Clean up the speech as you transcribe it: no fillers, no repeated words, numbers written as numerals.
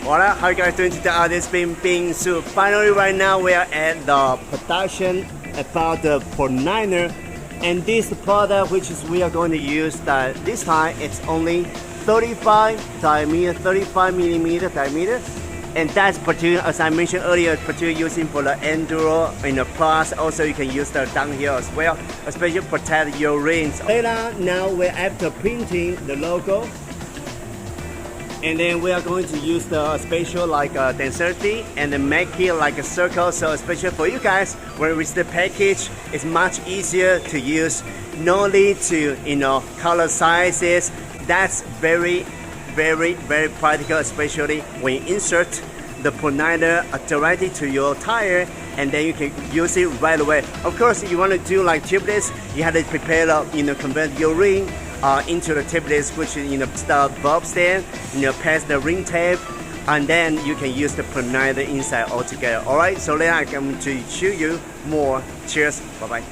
Alright, how you guys doing today? This has been so finally right now we are at the production about the Pro-Liner, and this product which is we are going to use that this time it's only 35 millimeter diameter, and that's particular, as I mentioned earlier, particularly using for the enduro in the plus. Also you can use the downhill as well, especially protect your rings. Later now we're after printing the logo, and then we are going to use the spatial like density and then make it like a circle. So especially for you guys, when we receive the package, it's much easier to use. No need to color sizes. That's very practical, especially when you insert the Pro-Liner directly to your tire, and then you can use it right away. Of course, if you want to do like tubeless, you have to prepare convert your ring into the tubeless, which is the bulb stand, pass the ring tape, and then you can use the Pro-Liner inside altogether. Alright, so then I'm going to show you more. Cheers, bye bye.